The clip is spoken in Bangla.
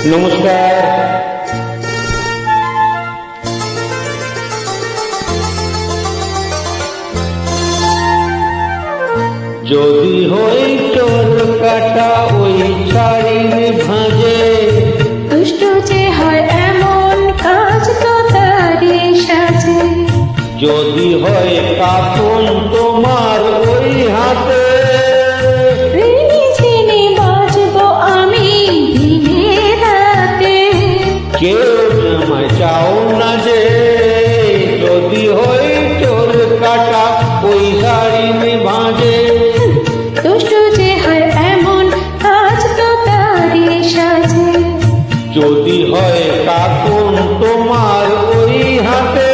নমস্কার। যদি হই তোর কাটা ওই ছাড়ির ভাঁজে, দুষ্ট যে হয় এমন কাজ তো তারই সাজে। যদি হয় কাফন তোমার ওই হাতে, ঋণী ঝিনি বাঁচবো আমি দিনে রাতে। কেউ আমায় চাও না যে, যদি হই তোর কাটা ওই ছাড়ির ভাঁজে। দুষ্ট যে হয় এমন কাজ তো তারই সাজে। যদি হয় কাফন তোমার ওই হাতে,